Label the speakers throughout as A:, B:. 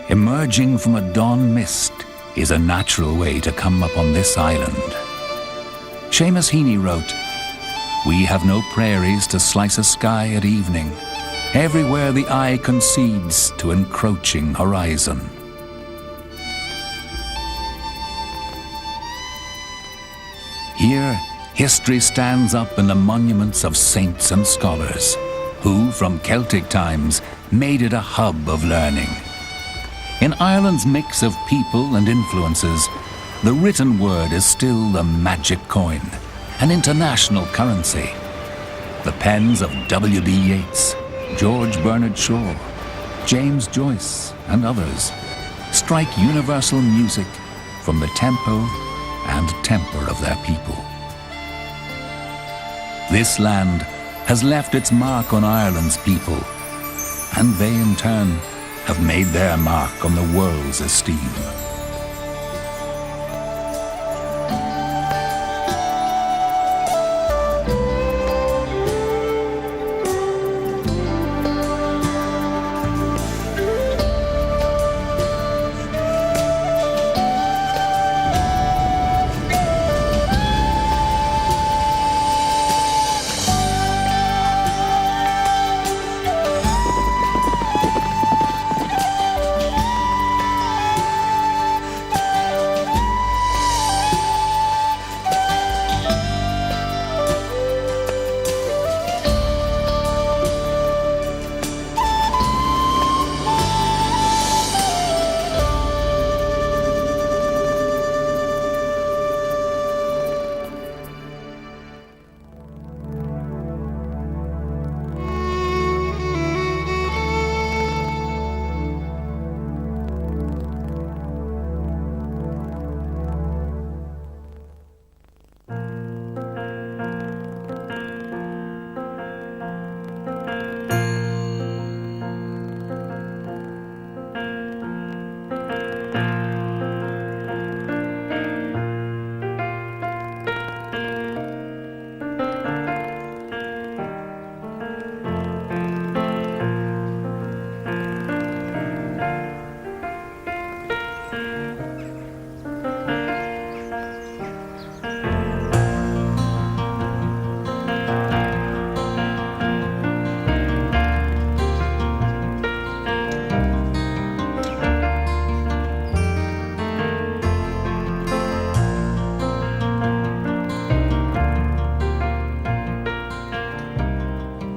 A: emerging from a dawn mist, is a natural way to come upon this island. Seamus Heaney wrote, "We have no prairies to slice a sky at evening. Everywhere the eye concedes to encroaching horizon." Here, history stands up in the monuments of saints and scholars, who from Celtic times made it a hub of learning. In Ireland's mix of people and influences, the written word is still the magic coin, an international currency. The pens of W.B. Yeats, George Bernard Shaw, James Joyce, and others strike universal music from the tempo and temper of their people. This land has left its mark on Ireland's people, and they in turn have made their mark on the world's esteem.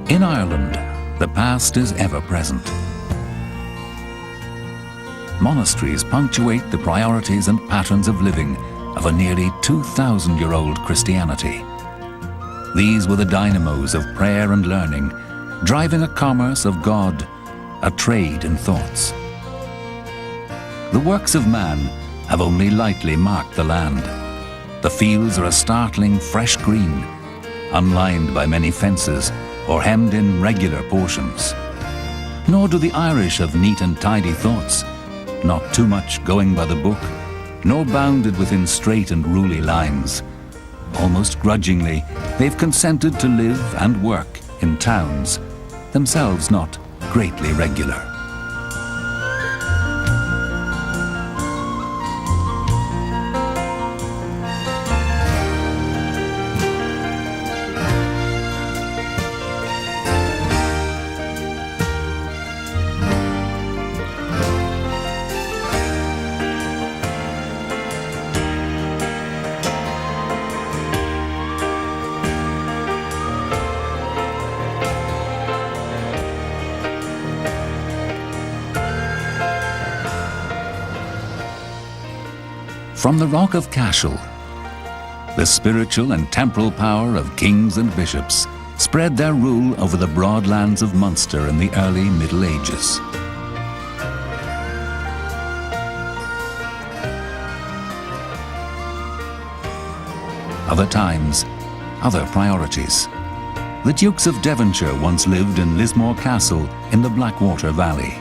A: In Ireland, the past is ever present. Monasteries punctuate the priorities and patterns of living of a nearly 2,000-year-old Christianity. These were the dynamos of prayer and learning, driving a commerce of God, a trade in thoughts. The works of man have only lightly marked the land. The fields are a startling fresh green, unlined by many fences or hemmed in regular portions. Nor do the Irish have neat and tidy thoughts, not too much going by the book, nor bounded within straight and ruly lines. Almost grudgingly, they've consented to live and work in towns, themselves not greatly regular. From the rock of Cashel, the spiritual and temporal power of kings and bishops spread their rule over the broad lands of Munster in the early Middle Ages. Other times, other priorities. The Dukes of Devonshire once lived in Lismore Castle in the Blackwater Valley.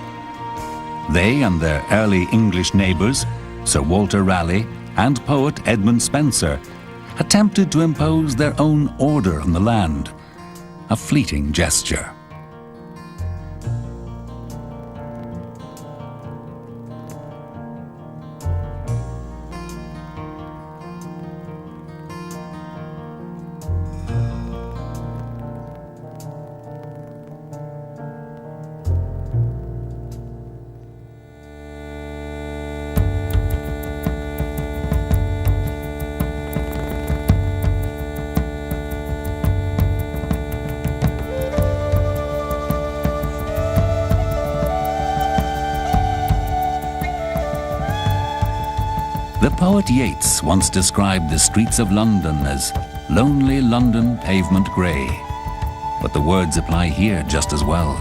A: They and their early English neighbours, Sir Walter Raleigh and poet Edmund Spenser, attempted to impose their own order on the land, a fleeting gesture. The poet Yeats once described the streets of London as lonely London pavement grey, but the words apply here just as well.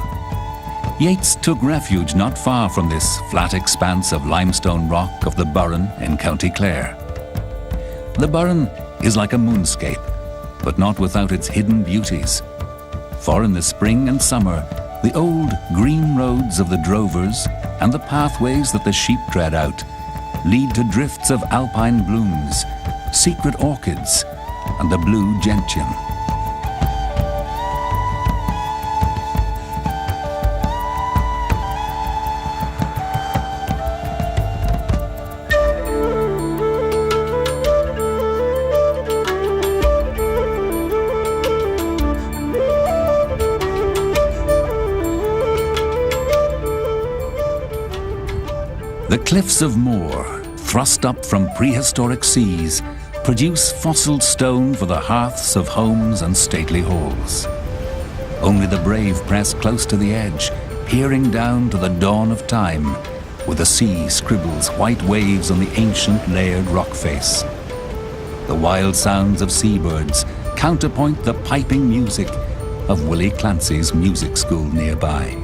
A: Yeats took refuge not far from this flat expanse of limestone rock of the Burren in County Clare. The Burren is like a moonscape, but not without its hidden beauties. For in the spring and summer, the old green roads of the drovers and the pathways that the sheep tread out lead to drifts of alpine blooms, secret orchids, and the blue gentian. The cliffs of Moher, thrust up from prehistoric seas, produce fossiled stone for the hearths of homes and stately halls. Only the brave press close to the edge, peering down to the dawn of time, where the sea scribbles white waves on the ancient layered rock face. The wild sounds of seabirds counterpoint the piping music of Willie Clancy's music school nearby.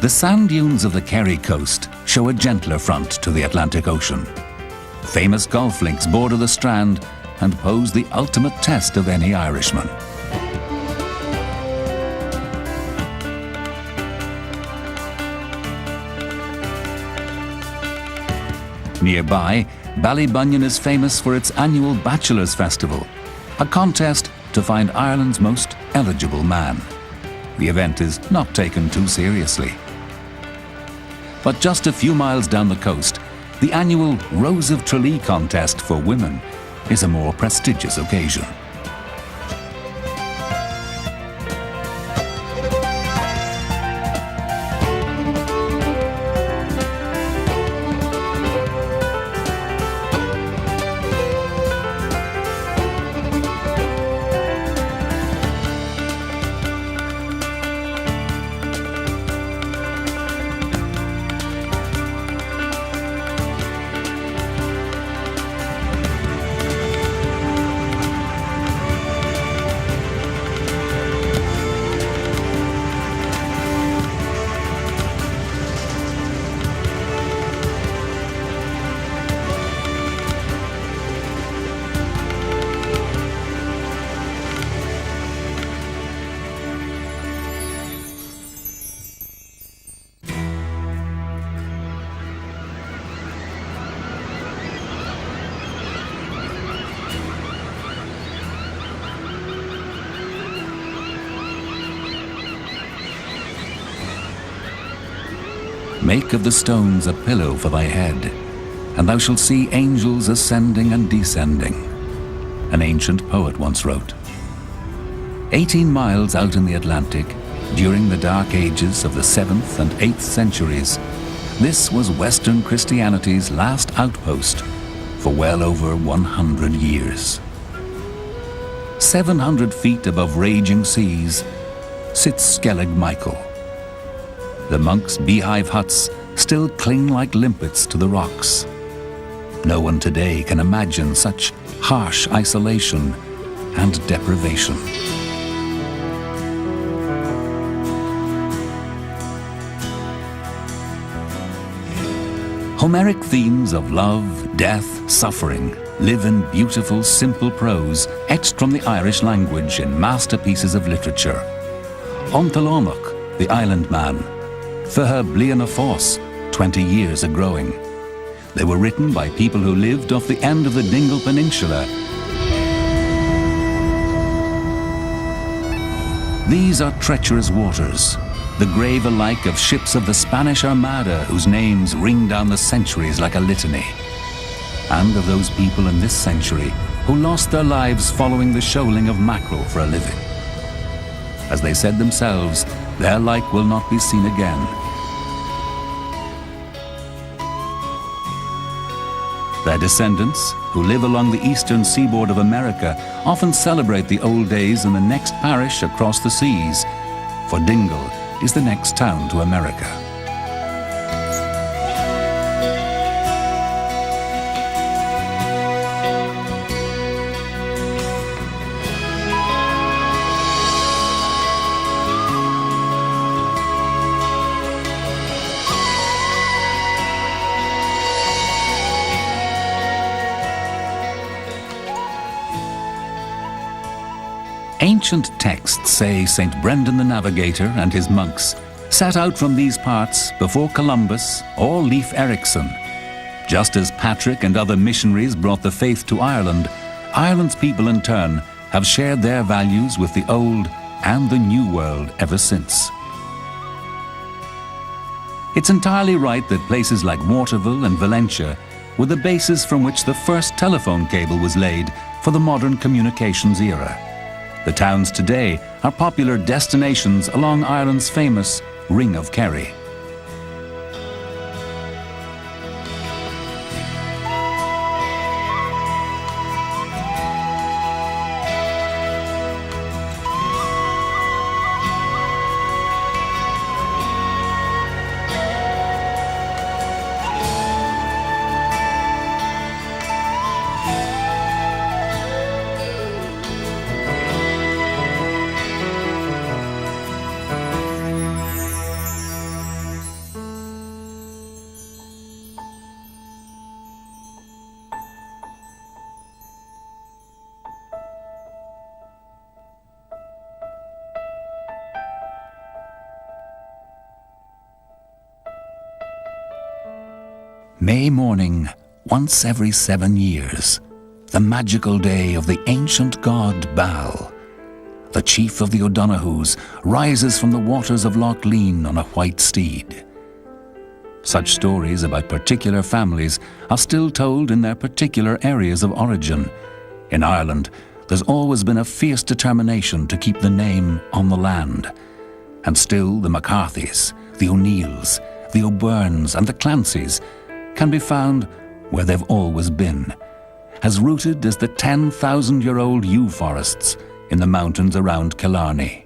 A: The sand dunes of the Kerry coast show a gentler front to the Atlantic Ocean. Famous golf links border the strand and pose the ultimate test of any Irishman. Nearby, Ballybunion is famous for its annual Bachelors' Festival, a contest to find Ireland's most eligible man. The event is not taken too seriously. But just a few miles down the coast, the annual Rose of Tralee contest for women is a more prestigious occasion. Make of the stones a pillow for thy head, and thou shalt see angels ascending and descending, an ancient poet once wrote. 18 miles out in the Atlantic, during the dark ages of the 7th and 8th centuries, this was Western Christianity's last outpost for well over 100 years. 700 feet above raging seas, sits Skellig Michael. The monks' beehive huts still cling like limpets to the rocks. No one today can imagine such harsh isolation and deprivation. Homeric themes of love, death, suffering live in beautiful, simple prose etched from the Irish language in masterpieces of literature. Onthalomach, the Island Man, Fithe Bliana Fós, 20 years a-growing. They were written by people who lived off the end of the Dingle Peninsula. These are treacherous waters, the grave alike of ships of the Spanish Armada whose names ring down the centuries like a litany, and of those people in this century who lost their lives following the shoaling of mackerel for a living. As they said themselves, their like will not be seen again. Their descendants, who live along the eastern seaboard of America, often celebrate the old days in the next parish across the seas, for Dingle is the next town to America. Ancient texts say St. Brendan the Navigator and his monks set out from these parts before Columbus or Leif Erikson. Just as Patrick and other missionaries brought the faith to Ireland, Ireland's people in turn have shared their values with the Old and the New World ever since. It's entirely right that places like Waterville and Valentia were the basis from which the first telephone cable was laid for the modern communications era. The towns today are popular destinations along Ireland's famous Ring of Kerry. May morning, once every 7 years, the magical day of the ancient god Baal, the chief of the O'Donohues, rises from the waters of Loch Lean on a white steed. Such stories about particular families are still told in their particular areas of origin. In Ireland, there's always been a fierce determination to keep the name on the land. And still the McCarthys, the O'Neills, the O'Byrnes and the Clancys can be found where they've always been, as rooted as the 10,000-year-old yew forests in the mountains around Killarney.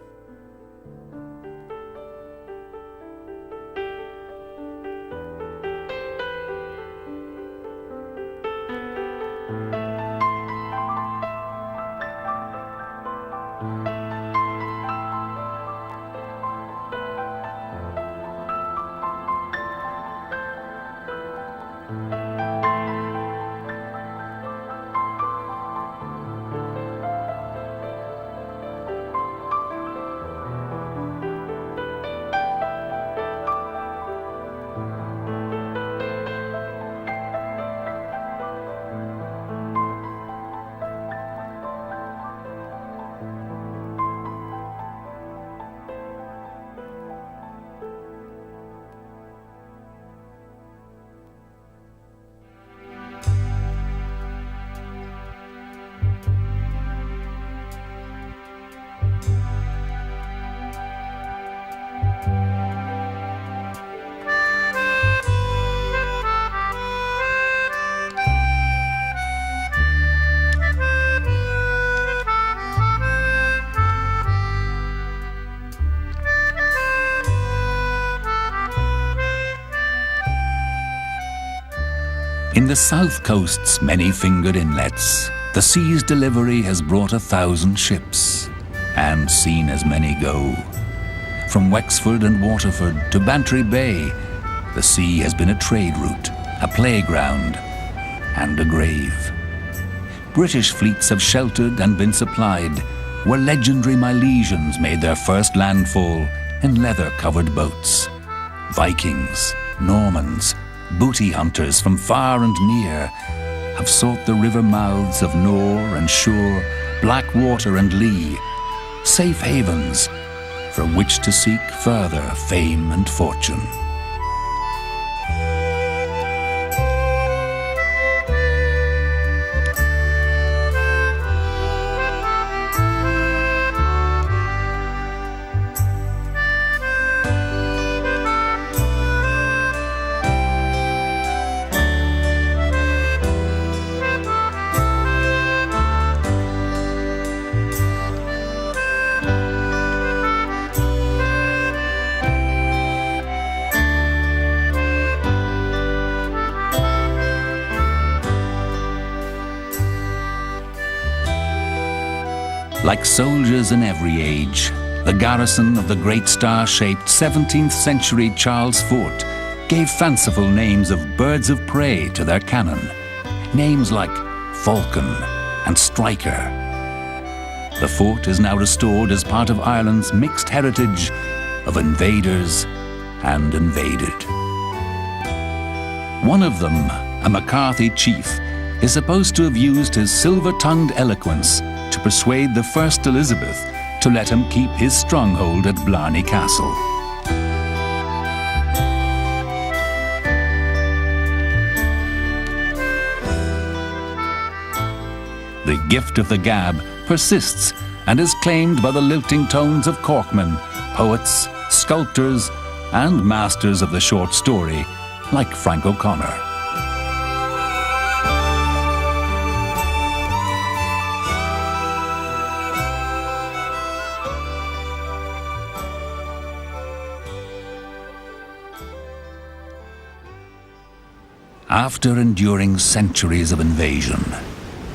A: the south coast's many-fingered inlets, the sea's delivery has brought 1,000 ships, and seen as many go. From Wexford and Waterford to Bantry Bay, the sea has been a trade route, a playground, and a grave. British fleets have sheltered and been supplied, where legendary Milesians made their first landfall in leather-covered boats. Vikings, Normans, booty hunters from far and near have sought the river mouths of Nore and Suir, Blackwater and Lee, safe havens from which to seek further fame and fortune. Like soldiers in every age, the garrison of the great star-shaped 17th century Charles Fort gave fanciful names of birds of prey to their cannon, names like Falcon and Striker. The fort is now restored as part of Ireland's mixed heritage of invaders and invaded. One of them, a McCarthy chief, is supposed to have used his silver-tongued eloquence to persuade the First Elizabeth to let him keep his stronghold at Blarney Castle. The gift of the gab persists and is claimed by the lilting tones of Corkmen, poets, sculptors, and masters of the short story, like Frank O'Connor. After enduring centuries of invasion,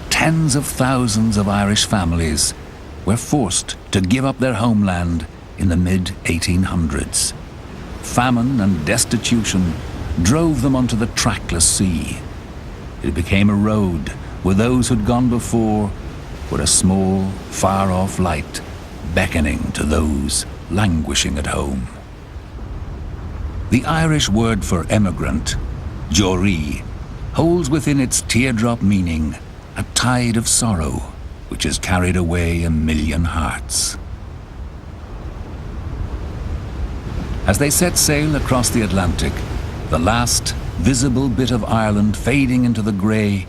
A: tens of thousands of Irish families were forced to give up their homeland in the mid-1800s. Famine and destitution drove them onto the trackless sea. It became a road where those who'd gone before were a small, far-off light beckoning to those languishing at home. The Irish word for emigrant, Joree, holds within its teardrop meaning a tide of sorrow which has carried away 1,000,000 hearts. As they set sail across the Atlantic, the last visible bit of Ireland fading into the grey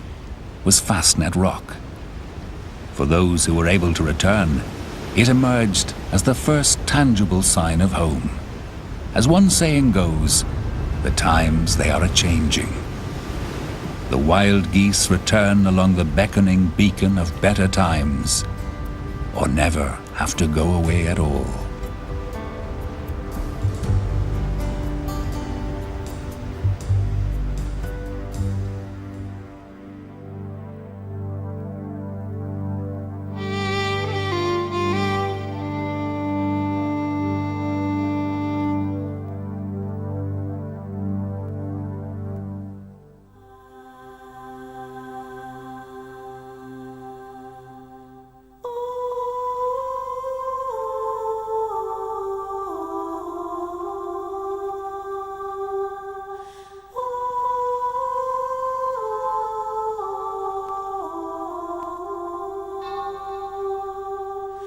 A: was Fastnet Rock. For those who were able to return, it emerged as the first tangible sign of home. As one saying goes, the times they are a-changing. The wild geese return along the beckoning beacon of better times, or never have to go away at all.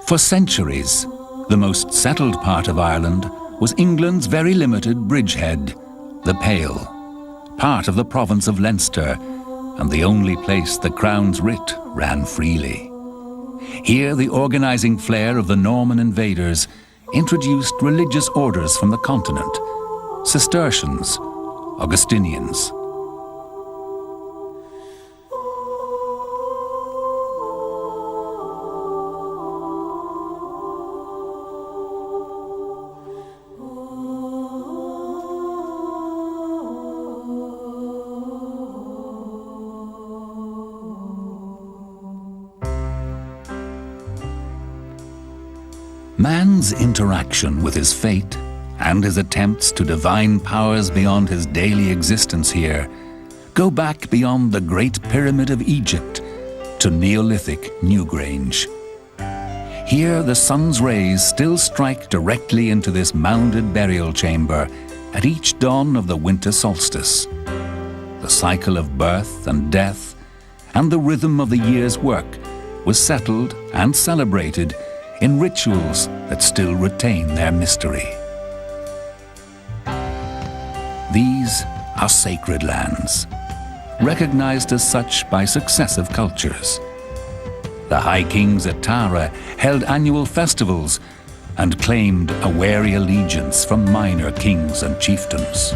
A: For centuries, the most settled part of Ireland was England's very limited bridgehead, the Pale, part of the province of Leinster, and the only place the Crown's writ ran freely. Here the organising flair of the Norman invaders introduced religious orders from the continent, Cistercians, Augustinians. Man's interaction with his fate and his attempts to divine powers beyond his daily existence here go back beyond the Great Pyramid of Egypt to Neolithic Newgrange. Here the sun's rays still strike directly into this mounded burial chamber at each dawn of the winter solstice. The cycle of birth and death and the rhythm of the year's work was settled and celebrated in rituals that still retain their mystery. These are sacred lands, recognized as such by successive cultures. The High Kings at Tara held annual festivals and claimed a wary allegiance from minor kings and chieftains.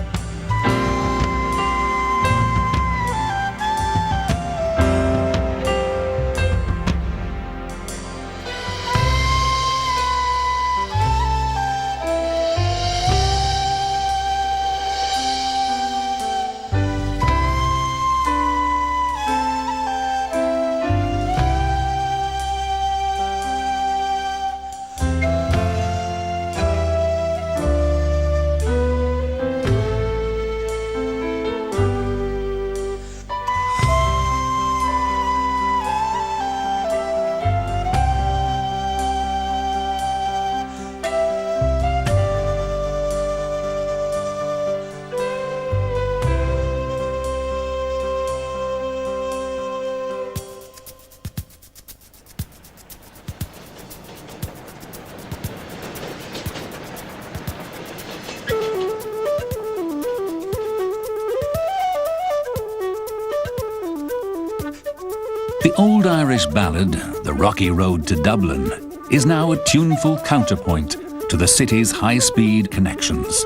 A: The old Irish ballad, The Rocky Road to Dublin, is now a tuneful counterpoint to the city's high-speed connections.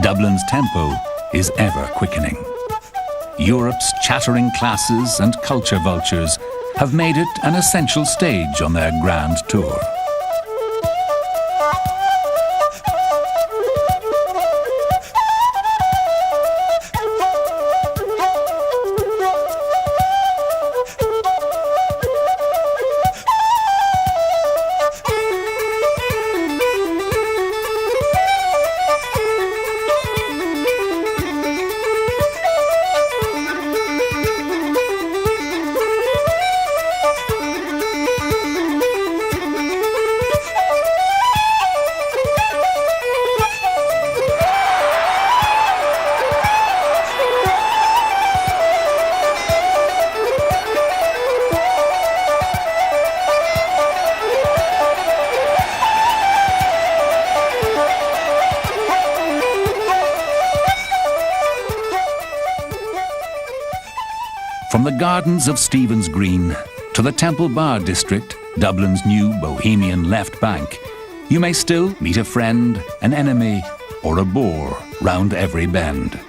A: Dublin's tempo is ever quickening. Europe's chattering classes and culture vultures have made it an essential stage on their grand tour. From the gardens of Stephen's Green to the Temple Bar district, Dublin's new bohemian left bank, you may still meet a friend, an enemy, or a bore round every bend.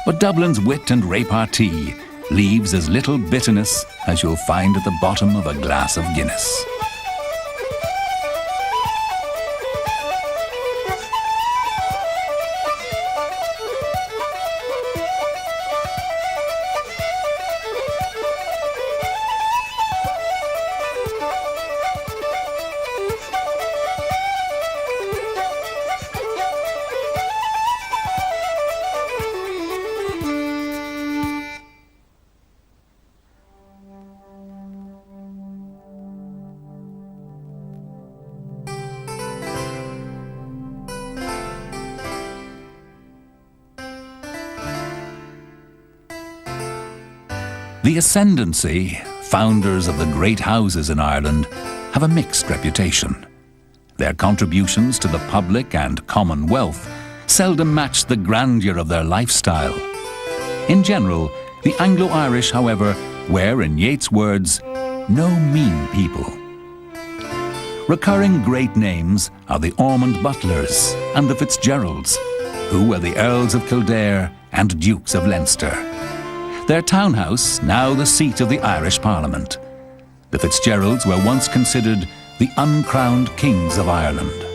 A: But Dublin's wit and repartee leaves as little bitterness as you'll find at the bottom of a glass of Guinness. The Ascendancy, founders of the great houses in Ireland, have a mixed reputation. Their contributions to the public and common wealth seldom match the grandeur of their lifestyle. In general, the Anglo-Irish, however, were, in Yeats' words, no mean people. Recurring great names are the Ormond Butlers and the Fitzgeralds, who were the Earls of Kildare and Dukes of Leinster. Their townhouse, now the seat of the Irish Parliament. The Fitzgeralds were once considered the uncrowned kings of Ireland.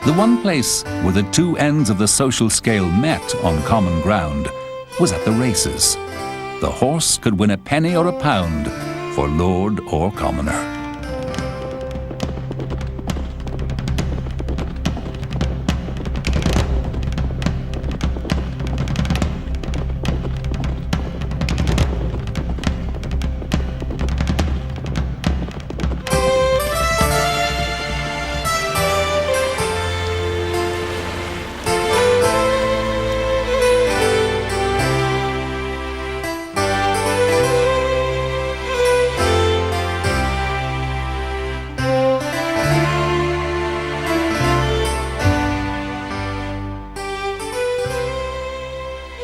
A: The one place where the two ends of the social scale met on common ground was at the races. The horse could win a penny or a pound for lord or commoner.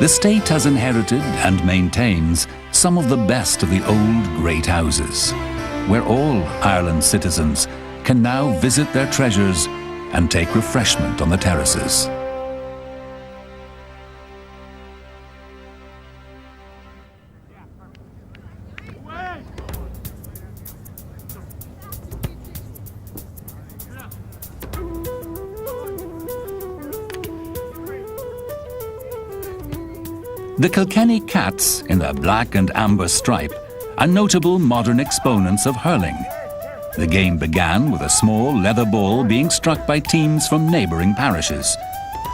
A: The state has inherited and maintains some of the best of the old great houses, where all Ireland's citizens can now visit their treasures and take refreshment on the terraces. The Kilkenny Cats, in their black and amber stripe, are notable modern exponents of hurling. The game began with a small leather ball being struck by teams from neighbouring parishes,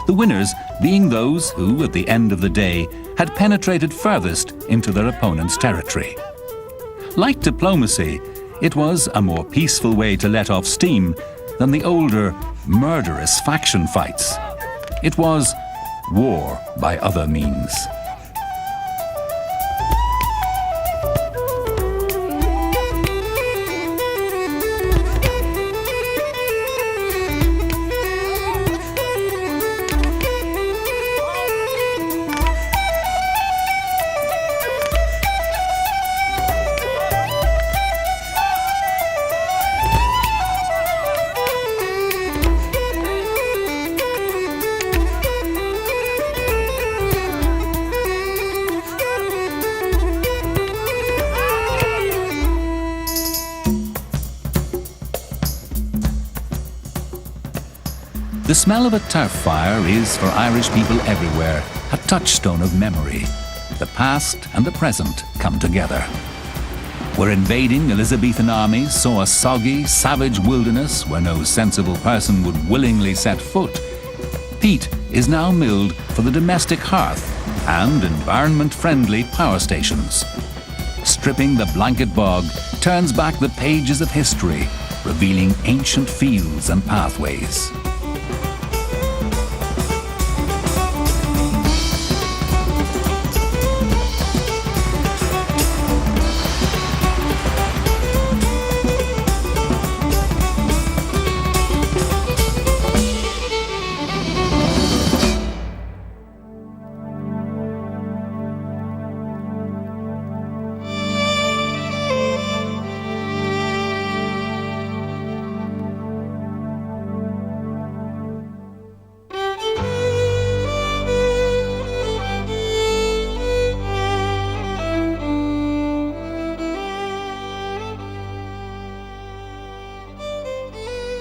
A: the winners being those who, at the end of the day, had penetrated furthest into their opponent's territory. Like diplomacy, it was a more peaceful way to let off steam than the older, murderous faction fights. It was war by other means. The smell of a turf fire is, for Irish people everywhere, a touchstone of memory. The past and the present come together. Where invading Elizabethan armies saw a soggy, savage wilderness where no sensible person would willingly set foot, peat is now milled for the domestic hearth and environment-friendly power stations. Stripping the blanket bog turns back the pages of history, revealing ancient fields and pathways.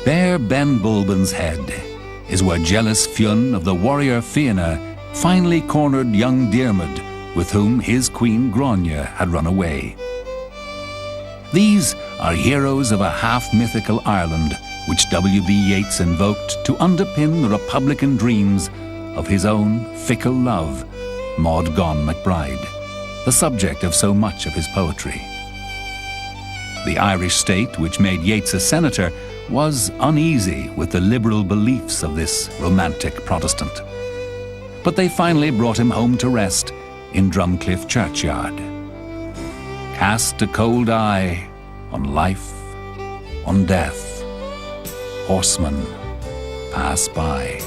A: Bare Ben Bulben's head is where jealous Fionn of the warrior Fianna finally cornered young Diarmid, with whom his queen Grania had run away. These are heroes of a half-mythical Ireland which W.B. Yeats invoked to underpin the republican dreams of his own fickle love, Maud Gonne MacBride, the subject of so much of his poetry. The Irish state, which made Yeats a senator, was uneasy with the liberal beliefs of this romantic Protestant. But they finally brought him home to rest in Drumcliff churchyard. Cast a cold eye on life, on death, horsemen pass by.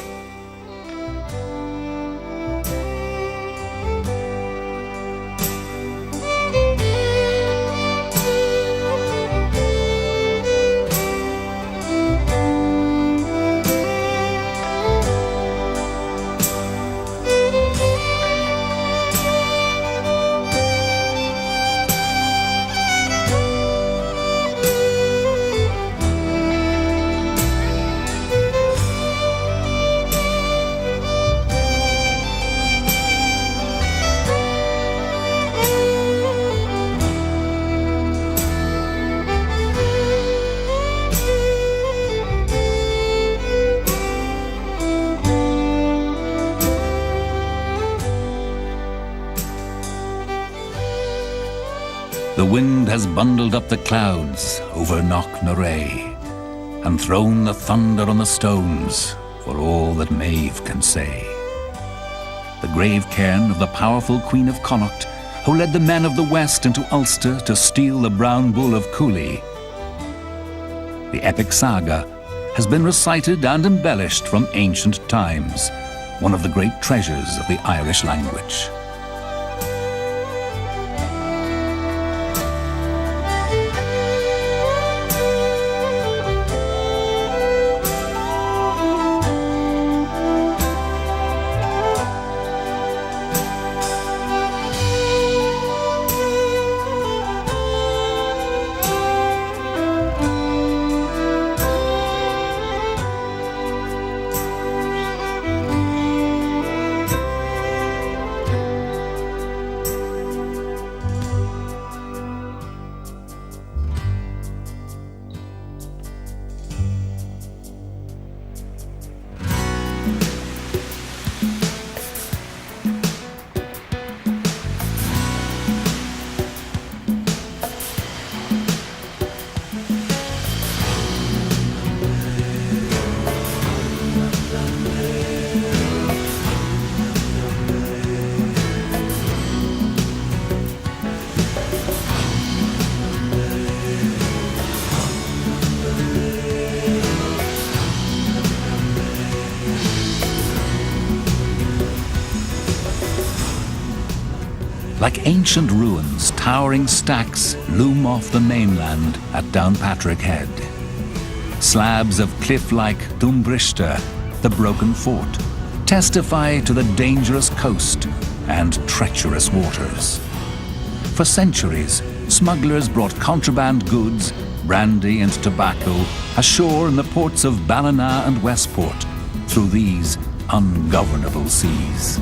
A: wind has bundled up the clouds over Knocknarea, and thrown the thunder on the stones, for all that Maeve can say. The grave cairn of the powerful Queen of Connaught, who led the men of the West into Ulster to steal the brown bull of Cooley. The epic saga has been recited and embellished from ancient times, one of the great treasures of the Irish language. Like ancient ruins, towering stacks loom off the mainland at Downpatrick Head. Slabs of cliff-like Dumbrista, the broken fort, testify to the dangerous coast and treacherous waters. For centuries, smugglers brought contraband goods, brandy and tobacco ashore in the ports of Ballina and Westport through these ungovernable seas.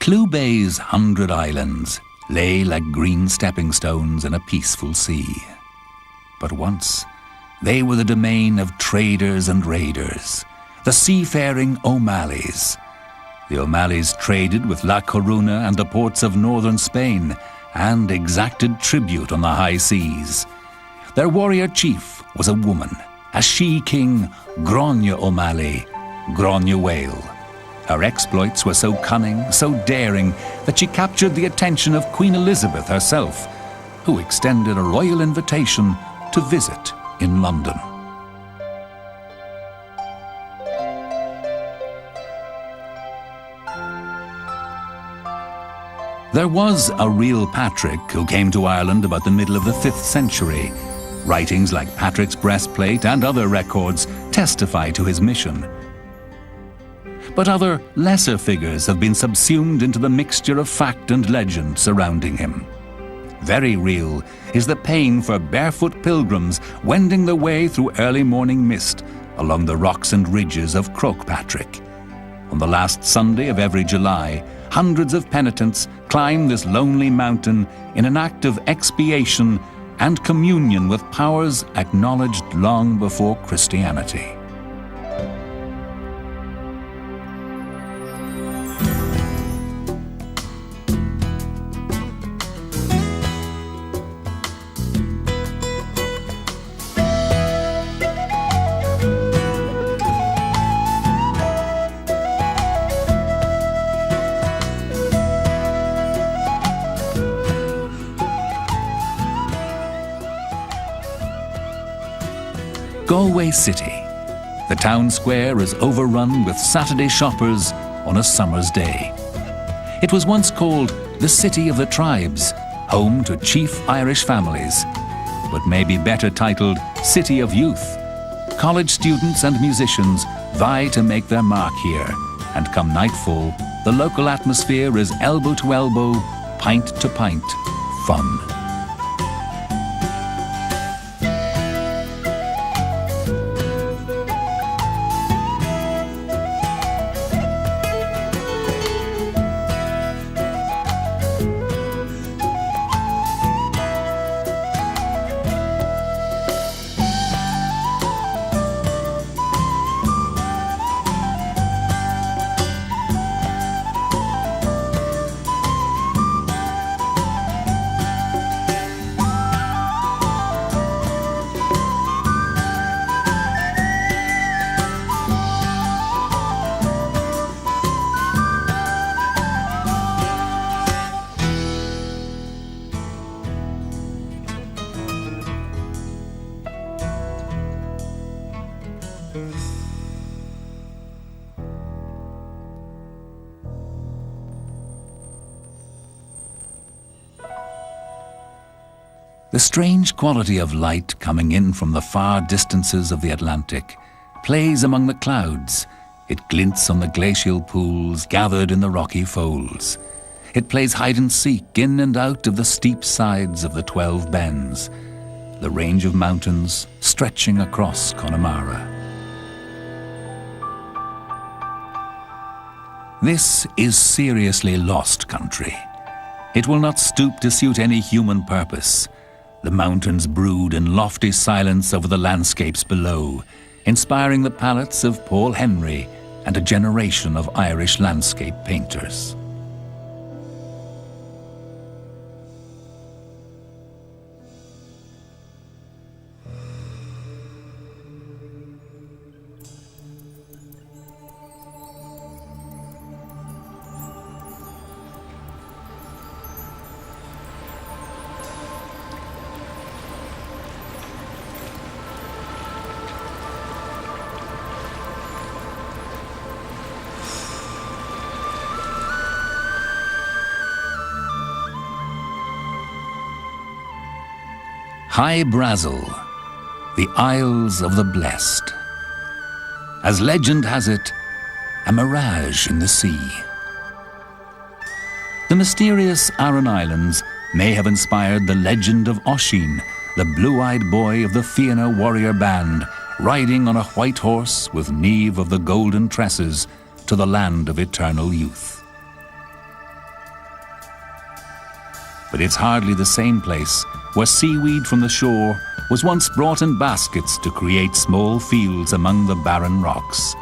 A: Clew Bay's 100 islands lay like green stepping stones in a peaceful sea. But once, they were the domain of traders and raiders, the seafaring O'Malleys. The O'Malleys traded with La Coruna and the ports of northern Spain and exacted tribute on the high seas. Their warrior chief was a woman, a she-king, Gráinne O'Malley, Gráinne Whale. Her exploits were so cunning, so daring, that she captured the attention of Queen Elizabeth herself, who extended a royal invitation to visit in London. There was a real Patrick who came to Ireland about the middle of the 5th century. Writings like Patrick's Breastplate and other records testify to his mission. But other, lesser figures have been subsumed into the mixture of fact and legend surrounding him. Very real is the pain for barefoot pilgrims wending their way through early morning mist along the rocks and ridges of Croagh Patrick. On the last Sunday of every July, hundreds of penitents climb this lonely mountain in an act of expiation and communion with powers acknowledged long before Christianity. Galway City. The town square is overrun with Saturday shoppers on a summer's day. It was once called the City of the Tribes, home to chief Irish families, but may be better titled City of Youth. College students and musicians vie to make their mark here, and come nightfall, the local atmosphere is elbow to elbow, pint to pint, fun. The strange quality of light coming in from the far distances of the Atlantic plays among the clouds. It glints on the glacial pools gathered in the rocky folds. It plays hide and seek in and out of the steep sides of the 12 bens, the range of mountains stretching across Connemara. This is seriously lost country. It will not stoop to suit any human purpose. The mountains brood in lofty silence over the landscapes below, inspiring the palettes of Paul Henry and a generation of Irish landscape painters. High Brazil, the Isles of the Blessed. As legend has it, a mirage in the sea. The mysterious Aran Islands may have inspired the legend of Oisin, the blue-eyed boy of the Fianna warrior band, riding on a white horse with Niamh of the golden tresses to the land of eternal youth. But it's hardly the same place where seaweed from the shore was once brought in baskets to create small fields among the barren rocks.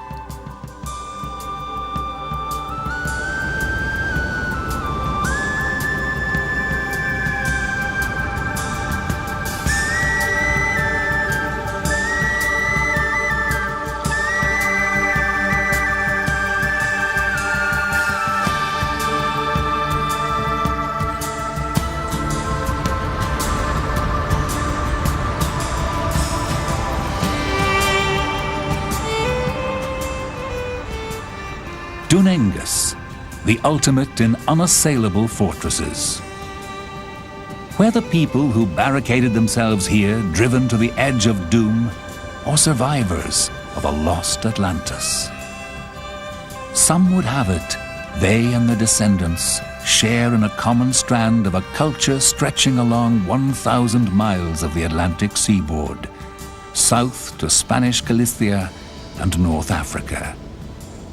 A: Dunengus, the ultimate in unassailable fortresses. Were the people who barricaded themselves here driven to the edge of doom, or survivors of a lost Atlantis? Some would have it they and their descendants share in a common strand of a culture stretching along 1,000 miles of the Atlantic seaboard, south to Spanish Galicia and North Africa.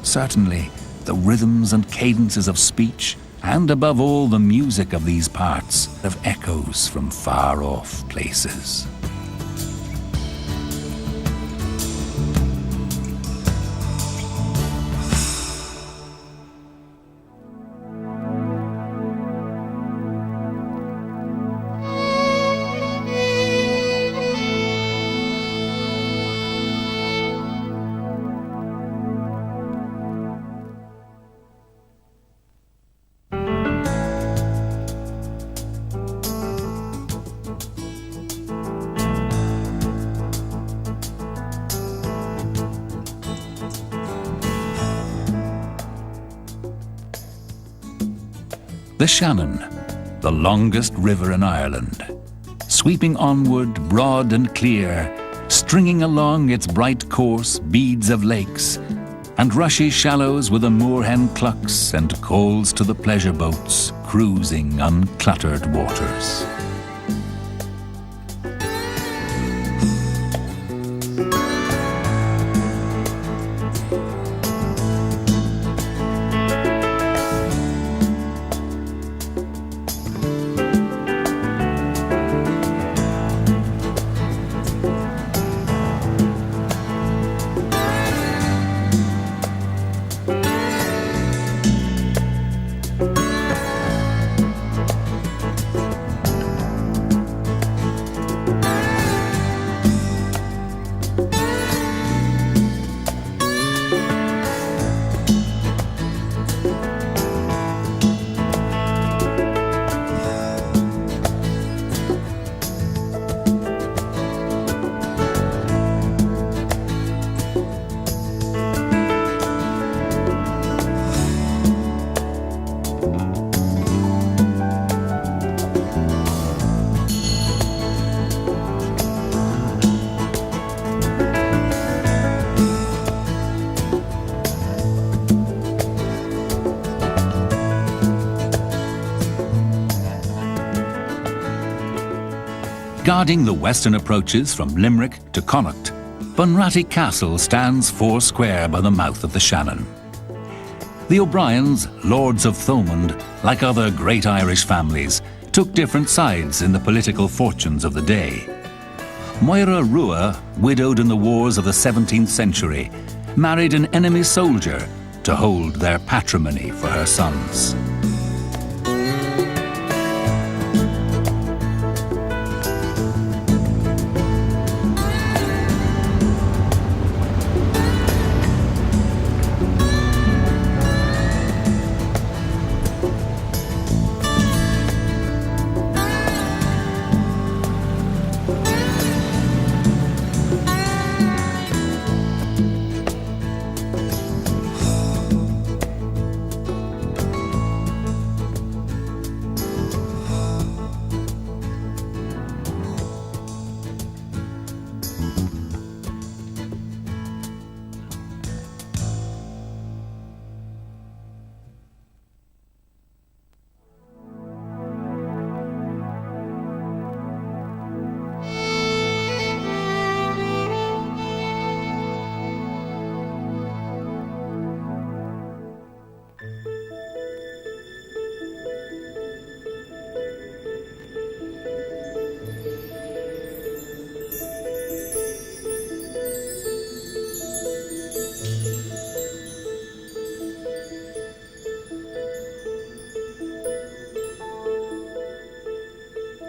A: Certainly, the rhythms and cadences of speech, and above all the music of these parts, have echoes from far-off places. The Shannon, the longest river in Ireland, sweeping onward broad and clear, stringing along its bright course beads of lakes, and rushy shallows with the moorhen clucks and coals to the pleasure boats cruising uncluttered waters. Guarding the western approaches from Limerick to Connacht, Bunratty Castle stands foursquare by the mouth of the Shannon. The O'Briens, lords of Thomond, like other great Irish families, took different sides in the political fortunes of the day. Moira Rua, widowed in the wars of the 17th century, married an enemy soldier to hold their patrimony for her sons.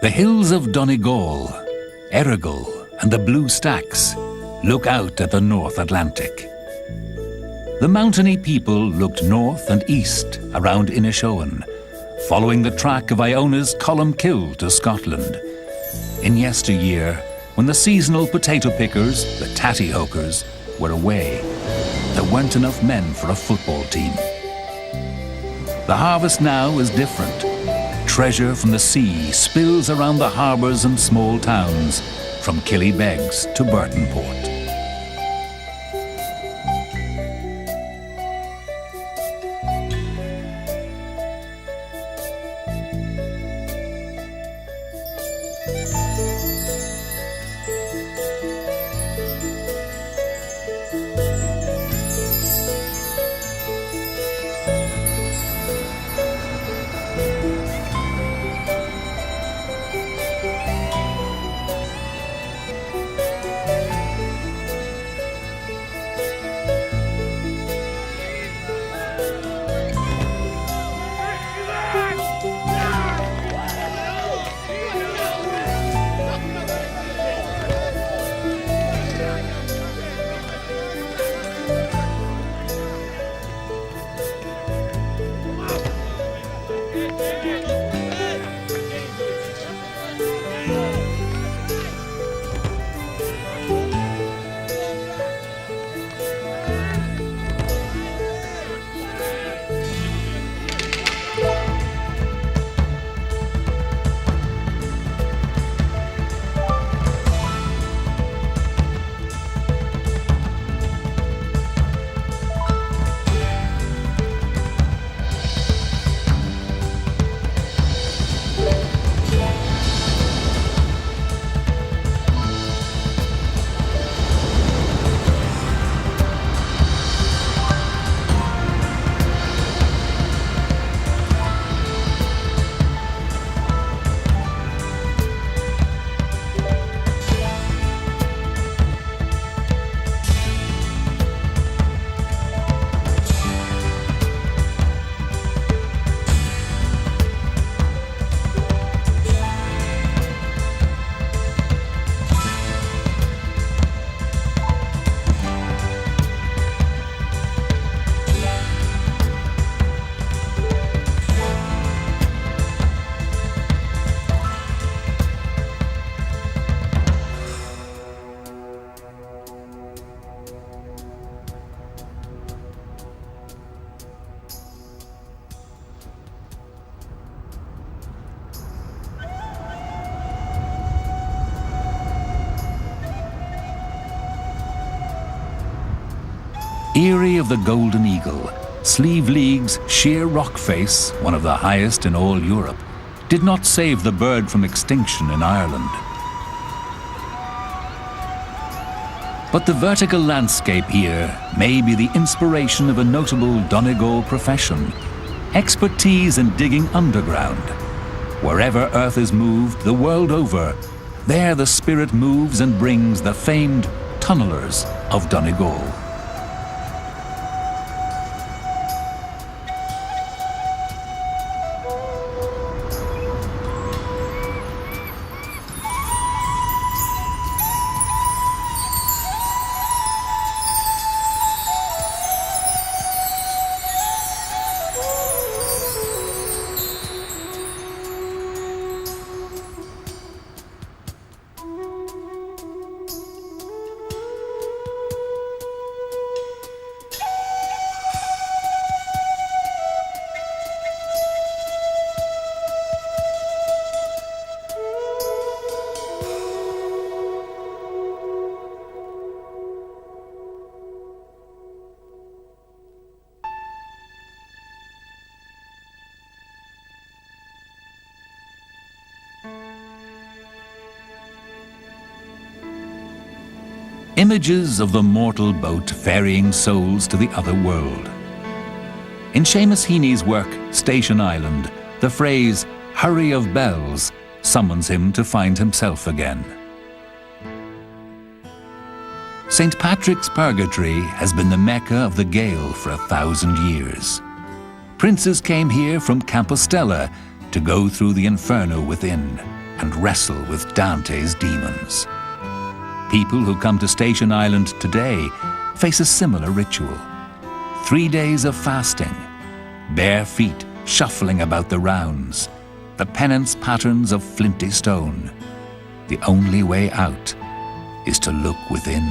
A: The hills of Donegal, Errigal and the Blue Stacks look out at the North Atlantic. The mountainy people looked north and east around Inishowen, following the track of Iona's Columkill to Scotland. In yesteryear, when the seasonal potato pickers, the tatty hokers, were away, there weren't enough men for a football team. The harvest now is different. Treasure from the sea spills around the harbours and small towns, from Killybegs to Burtonport. Eyrie of the Golden Eagle, Slieve League's sheer rock face, one of the highest in all Europe, did not save the bird from extinction in Ireland. But the vertical landscape here may be the inspiration of a notable Donegal profession, expertise in digging underground. Wherever earth is moved the world over, there the spirit moves and brings the famed tunnellers of Donegal. Images of the mortal boat ferrying souls to the other world. In Seamus Heaney's work, Station Island, the phrase, "hurry of bells," summons him to find himself again. St. Patrick's Purgatory has been the Mecca of the Gael for 1,000 years. Princes came here from Compostela to go through the inferno within and wrestle with Dante's demons. People who come to Station Island today face a similar ritual. 3 days of fasting, bare feet shuffling about the rounds, the penance patterns of flinty stone. The only way out is to look within.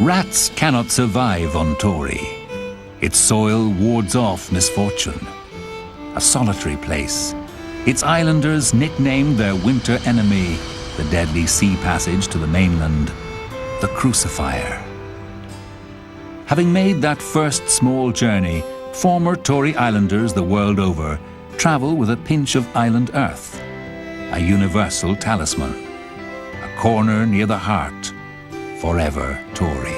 A: Rats cannot survive on Tory. Its soil wards off misfortune. A solitary place, its islanders nicknamed their winter enemy, the deadly sea passage to the mainland, the Crucifier. Having made that first small journey, former Tory islanders the world over travel with a pinch of island earth, a universal talisman, a corner near the heart, forever Tory.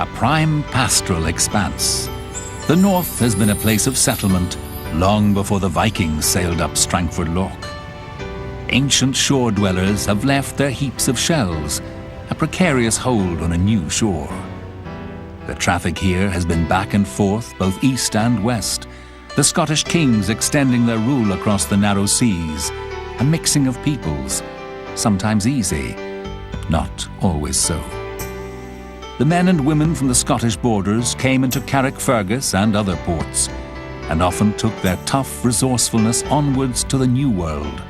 A: A prime pastoral expanse. The north has been a place of settlement long before the Vikings sailed up Strangford Lough. Ancient shore dwellers have left their heaps of shells, a precarious hold on a new shore. The traffic here has been back and forth, both east and west, the Scottish kings extending their rule across the narrow seas, a mixing of peoples, sometimes easy, not always so. The men and women from the Scottish borders came into Carrickfergus and other ports, and often took their tough resourcefulness onwards to the New World.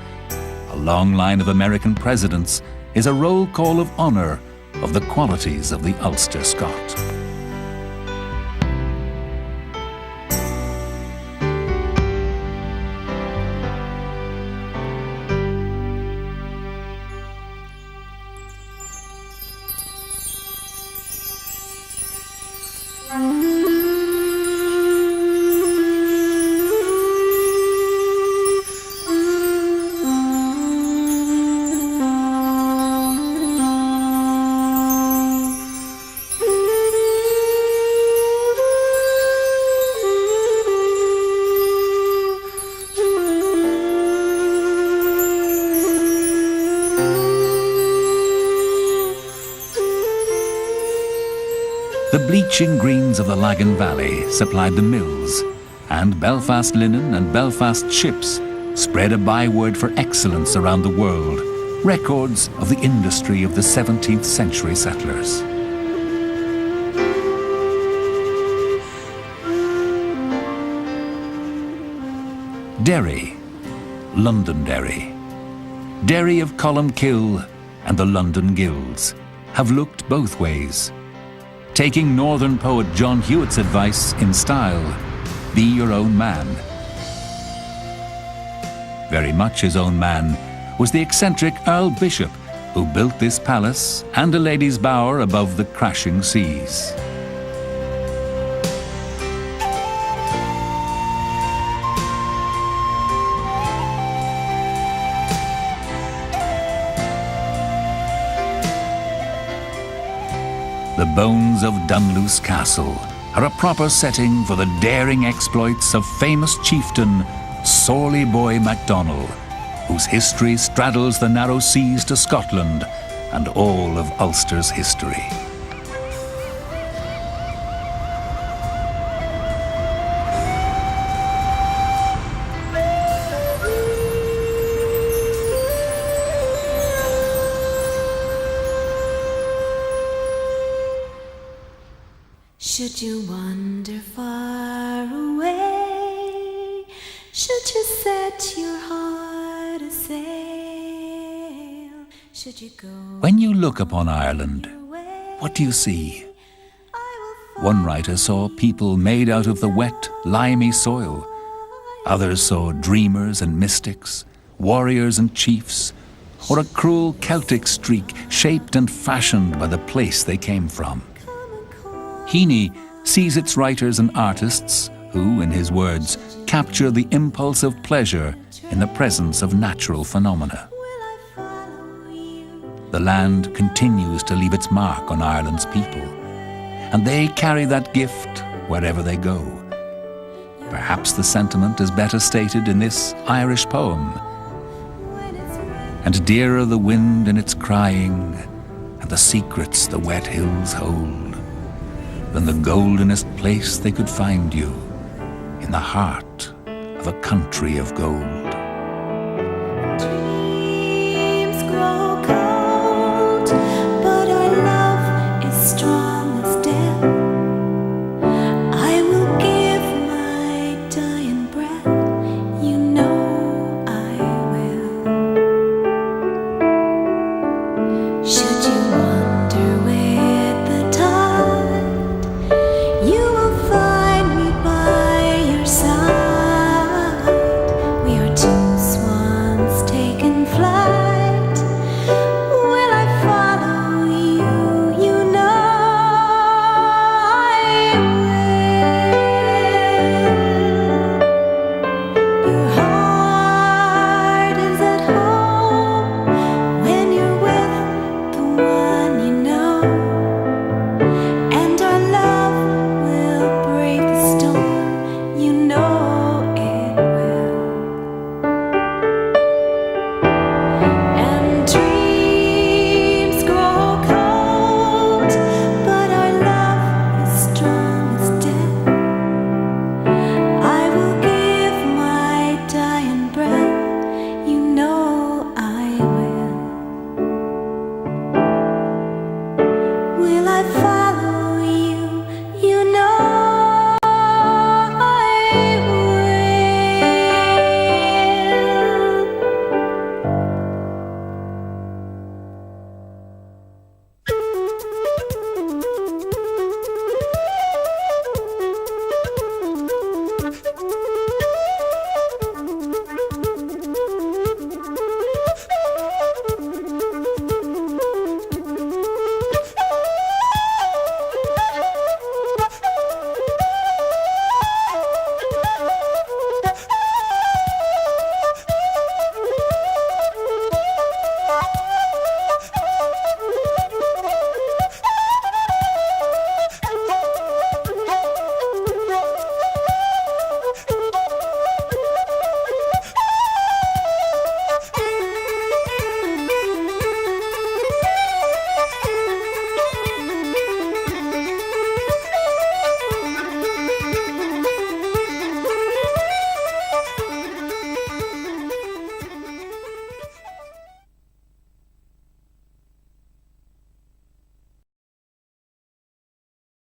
A: A long line of American presidents is a roll call of honour of the qualities of the Ulster Scot. The bleaching greens of the Lagan Valley supplied the mills, and Belfast linen and Belfast ships spread a byword for excellence around the world, records of the industry of the 17th century settlers. Derry, Londonderry. Derry of Columkill and the London Guilds have looked both ways. Taking northern poet John Hewitt's advice in style, be your own man. Very much his own man was the eccentric Earl Bishop who built this palace and a lady's bower above the crashing seas. The bones of Dunluce Castle are a proper setting for the daring exploits of famous chieftain Sorley Boy MacDonald, whose history straddles the narrow seas to Scotland and all of Ulster's history.
B: Should you wander far away, should you set your heart a sail, should you go...
A: When you look upon Ireland, what do you see? One writer saw people made out of the wet, limey soil. Others saw dreamers and mystics, warriors and chiefs, or a cruel Celtic streak shaped and fashioned by the place they came from. Heaney sees its writers and artists who, in his words, capture the impulse of pleasure in the presence of natural phenomena. The land continues to leave its mark on Ireland's people, and they carry that gift wherever they go. Perhaps the sentiment is better stated in this Irish poem. And dearer the wind in its crying, and the secrets the wet hills hold, than the goldenest place they could find you, in the heart of a country of gold.
B: Dreams grow cold, but our love is strong as death. I will give my dying breath, you know I will. Should